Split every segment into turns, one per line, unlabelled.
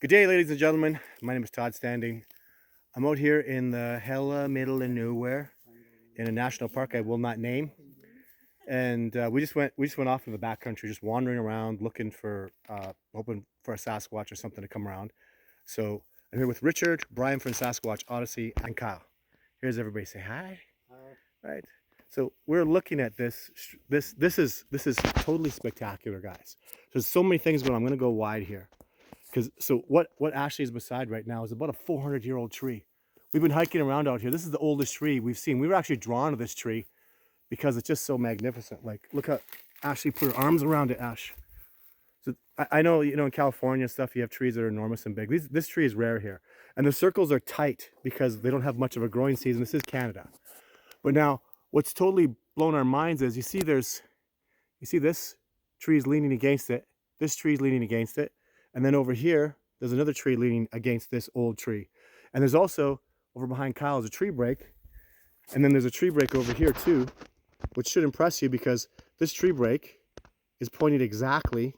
Good day, ladies and gentlemen. My name is Todd Standing. I'm out here in the hella middle of nowhere in a national park I will not name, and we just went off in the backcountry, just wandering around, looking for hoping for a Sasquatch or something to come around. So I'm here with Richard, Brian from Sasquatch Odyssey, and Kyle. Here's everybody. Say hi. Hi. Right. So we're looking at this. This is totally spectacular, guys. There's so many things going on. I'm going to go wide here. So what Ashley is beside right now is about a 400-year-old tree. We've been hiking around out here. This is the oldest tree we've seen. We were actually drawn to this tree because it's just so magnificent. Like, look how Ashley put her arms around it, Ash. So I know, in California and stuff, you have trees that are enormous and big. This tree is rare here. And the circles are tight because they don't have much of a growing season. This is Canada. But now, what's totally blown our minds is, you see this tree is leaning against it. This tree is leaning against it. And then over here, there's another tree leaning against this old tree. And there's also, over behind Kyle, is a tree break. And then there's a tree break over here too, which should impress you because this tree break is pointed exactly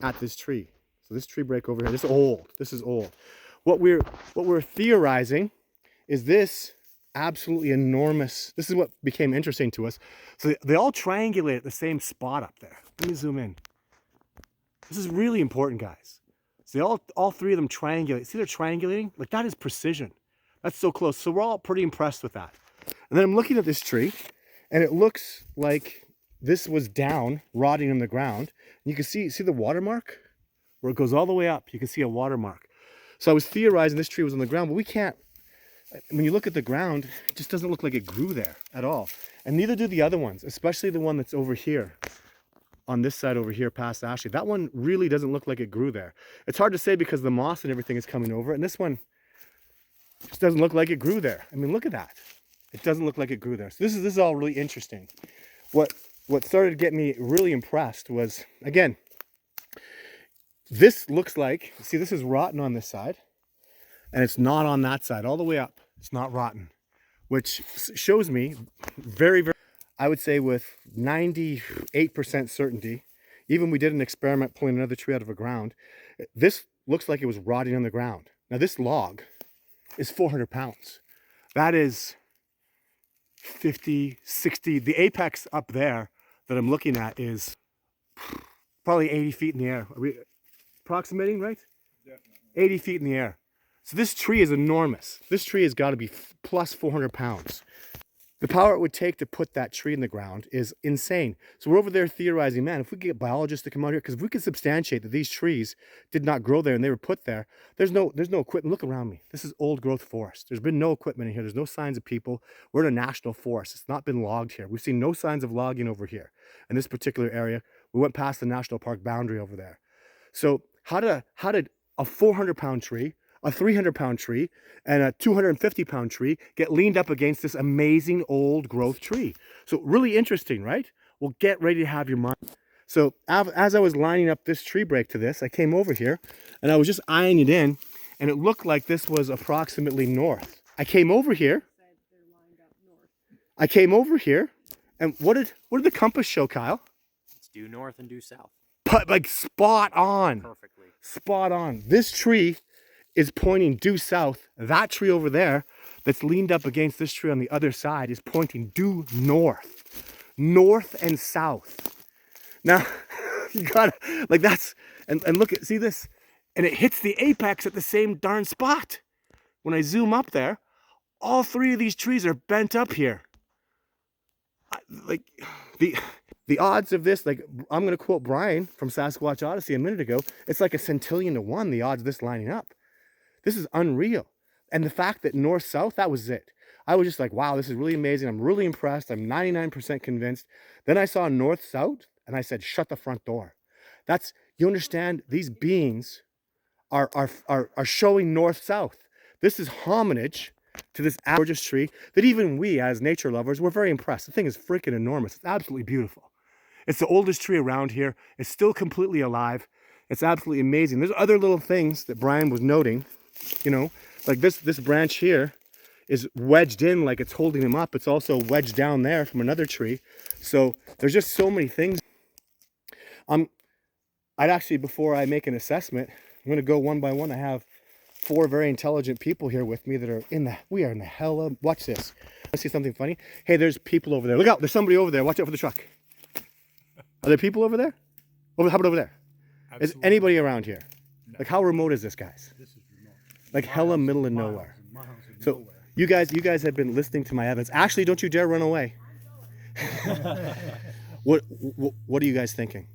at this tree. So this tree break over here, this is old. What we're theorizing is this absolutely enormous, this is what became interesting to us. So they all triangulate at the same spot up there. Let me zoom in. This is really important, guys. So all three of them triangulate. See, they're triangulating? Like, that is precision. That's so close. So we're all pretty impressed with that. And then I'm looking at this tree, and it looks like this was down, rotting in the ground. And you can see the watermark? Where it goes all the way up, you can see a watermark. So I was theorizing this tree was on the ground, but we can't. When you look at the ground, it just doesn't look like it grew there at all. And neither do the other ones, especially the one that's over here. On this side over here past Ashley. That one really doesn't look like it grew there. It's hard to say because the moss and everything is coming over, and this one just doesn't look like it grew there. I mean, look at that. It doesn't look like it grew there. So this is all really interesting. What started getting me really impressed was, again, this looks like, see, this is rotten on this side, and it's not on that side, all the way up. It's not rotten, which shows me very, very, I would say with 98% certainty, even we did an experiment pulling another tree out of the ground, this looks like it was rotting on the ground. Now this log is 400 pounds. That is 50, 60, the apex up there that I'm looking at is probably 80 feet in the air. Are we approximating, right? Definitely. 80 feet in the air. So this tree is enormous. This tree has got to be plus 400 pounds. The power it would take to put that tree in the ground is insane. So we're over there theorizing, man, if we could get biologists to come out here, because if we could substantiate that these trees did not grow there and they were put there, there's no equipment. Look around me. This is old growth forest. There's been no equipment in here. There's no signs of people. We're in a national forest. It's not been logged here. We've seen no signs of logging over here in this particular area. We went past the national park boundary over there. So how did a 400-pound tree, a 300-pound tree, and a 250-pound tree get leaned up against this amazing old growth tree? So really interesting, right? Well, get ready to have your mind. So as I was lining up this tree break to this, I came over here and I was just eyeing it in, and it looked like this was approximately north. I came over here, and what did the compass show, Kyle?
It's due north and due south.
But like spot on.
Perfectly.
Spot on. This tree is pointing due south. That tree over there that's leaned up against this tree on the other side is pointing due north. North and south. Now, you gotta, like, that's, and look at, see this? And it hits the apex at the same darn spot. When I zoom up there, all three of these trees are bent up here. Like, the odds of this, like, I'm going to quote Brian from Sasquatch Odyssey a minute ago, it's like a centillion to one, the odds of this lining up. This is unreal. And the fact that north-south, that was it. I was just like, wow, this is really amazing. I'm really impressed. I'm 99% convinced. Then I saw north-south, and I said, shut the front door. That's, you understand, these beings are showing north-south. This is homage to this gorgeous tree that even we, as nature lovers, we're very impressed. The thing is freaking enormous. It's absolutely beautiful. It's the oldest tree around here. It's still completely alive. It's absolutely amazing. There's other little things that Brian was noting. Like this branch here is wedged in like it's holding him up. It's also wedged down there from another tree. So there's just so many things. I'd actually, before I make an assessment, I'm gonna go one by one. I have 4 very intelligent people here with me that are we are in the hell of, watch this. Let's see something funny. Hey, there's people over there. Look out, there's somebody over there. Watch out for the truck. Are there people over there? How about over there? Absolutely. Is anybody around here? No. Like, how remote is this, guys? This is remote. Like hella middle of nowhere. So you guys have been listening to my evidence. Ashley, don't you dare run away. What are you guys thinking?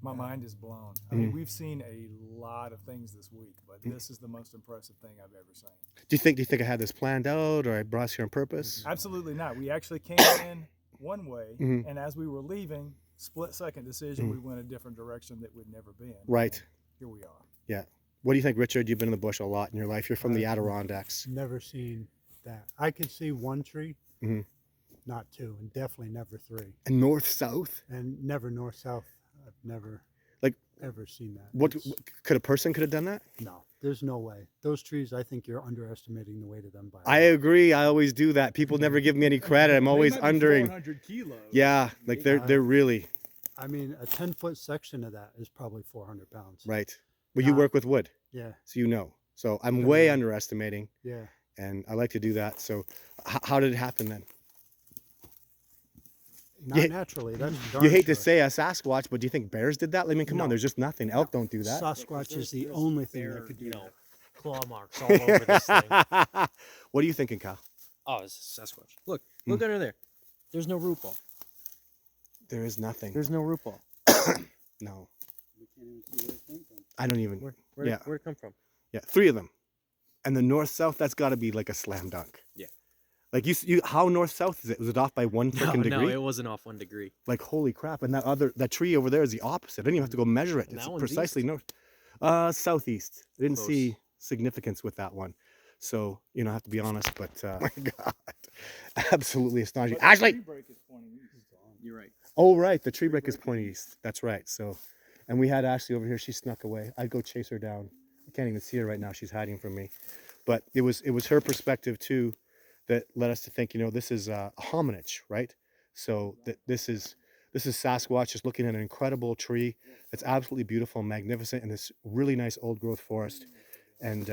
My mind is blown. I mean, we've seen a lot of things this week, but this is the most impressive thing I've ever seen. Do you think I had this planned out, or I brought us here on purpose? Absolutely not. We actually came in one way, and as we were leaving, split-second decision, we went a different direction that we'd never been.
Right.
And here we are.
Yeah. What do you think, Richard? You've been in the bush a lot in your life. You're from the Adirondacks.
Never seen that. I could see 1 tree, not 2, and definitely never 3.
And north-south?
And never north-south. I've never ever seen that.
What could a person have done that?
No, there's no way. Those trees, I think you're underestimating the weight of them.
I agree. I always do that. People never give me any credit. I'm always undering.
400 kilos.
Yeah, like they're really.
I mean, a 10-foot section of that is probably 400 pounds.
Right. Well, you work with wood.
Yeah.
So you know. So I'm way underestimating.
Yeah.
And I like to do that. So how did it happen then?
Not naturally. That's
you hate to say a Sasquatch, but do you think bears did that? I mean, come on, there's just nothing. Elk don't do that.
Sasquatch is the only thing that could do that.
Claw marks all over this thing.
What are you thinking, Kyle?
Oh, it's a Sasquatch. Look under there. There's no root ball.
There is nothing.
There's no root ball.
No.
We can't even see where it came from.
I don't even.
Where'd it come from?
Yeah, 3 of them. And the north-south, that's got to be like a slam dunk.
Yeah.
Like you how north-south is it? Was it off by 1 freaking degree?
No, it wasn't off 1 degree.
Like, holy crap. And that tree over there is the opposite. I didn't even have to go measure it. It's precisely north. Southeast. I didn't see significance with that one. So, I have to be honest, but oh my God. Absolutely astonishing. Ashley!
The tree break is pointing east.
You're right.
Oh, right. The tree break is pointing east. That's right. So, and we had Ashley over here. She snuck away. I'd go chase her down. I can't even see her right now. She's hiding from me. But it was her perspective too that led us to think, this is a hominage, right? So that this is Sasquatch just looking at an incredible tree that's absolutely beautiful and magnificent in this really nice old growth forest. And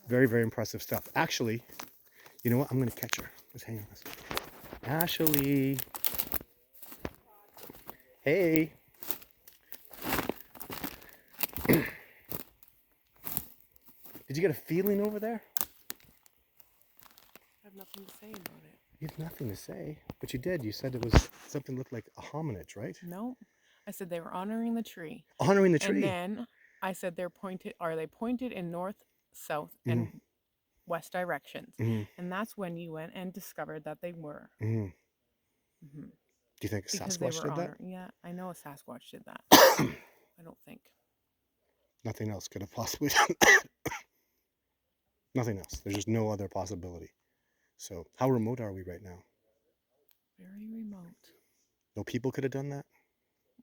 very, very impressive stuff. Actually, you know what? I'm going to catch her. Just hang on a second. Ashley. Hey. Did you get a feeling over there?
I have nothing to say about it.
You have nothing to say, but you did. You said it was something looked like a hominid, right?
No, I said they were honoring the tree.
Honoring the tree.
And then I said are they pointed in north, south, and west directions? And that's when you went and discovered that they were.
Do you think Sasquatch did that?
Yeah, I know a Sasquatch did that. I don't think.
Nothing else could have possibly done that. Nothing else. There's just no other possibility. So how remote are we right now?
Very remote.
No people could have done that?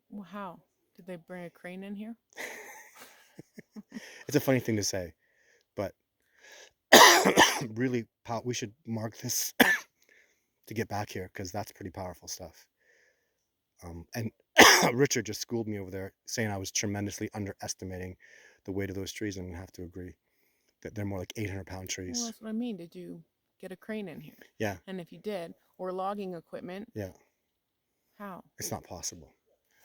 Well, how? Did they bring a crane in here?
It's a funny thing to say, but really, we should mark this to get back here because that's pretty powerful stuff. And Richard just schooled me over there saying I was tremendously underestimating the weight of those trees, and I have to agree that they're more like 800-pound trees.
Well, that's what I mean. Did you get a crane in here?
Yeah.
And if you did, or logging equipment?
Yeah.
How?
It's not possible.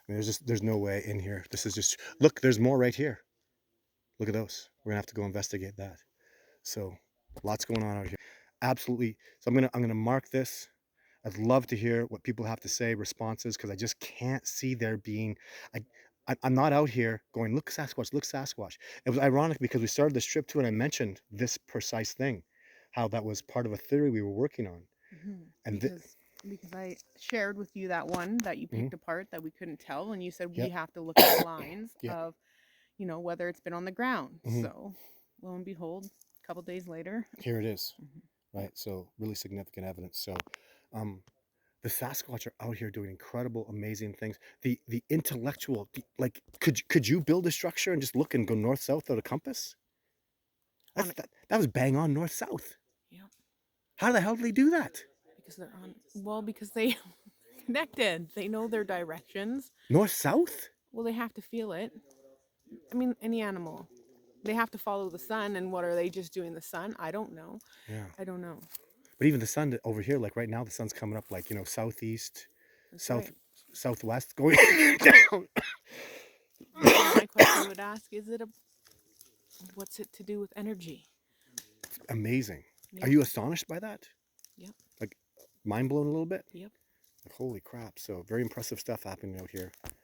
I mean, there's no way in here. This is just, look, there's more right here. Look at those. We're gonna have to go investigate that. So lots going on out here. Absolutely. So I'm gonna mark this. I'd love to hear what people have to say, responses, because I just can't see there being. I'm not out here going, look Sasquatch, look Sasquatch. It was ironic because we started this trip too, and I mentioned this precise thing, how that was part of a theory we were working on. And
because I shared with you that one that you picked apart that we couldn't tell, and you said we have to look at the lines of, whether it's been on the ground. So lo and behold, a couple days later,
here it is. Right. So really significant evidence. So the Sasquatch are out here doing incredible, amazing things. The intellectual, like, could you build a structure and just look and go north south without a compass? That was bang on north south.
Yeah.
How the hell did they do that?
Because they're on. Well, because they connected. They know their directions.
North south.
Well, they have to feel it. I mean, any animal. They have to follow the sun, and what are they just doing the sun? I don't know.
Yeah.
I don't know.
But even the sun over here, like right now, the sun's coming up like, southeast,
That's
southwest, going down.
My question I would ask, what's it to do with energy?
Amazing.
Yeah.
Are you astonished by that?
Yep.
Like mind blown a little bit?
Yep.
Like, holy crap. So very impressive stuff happening out here.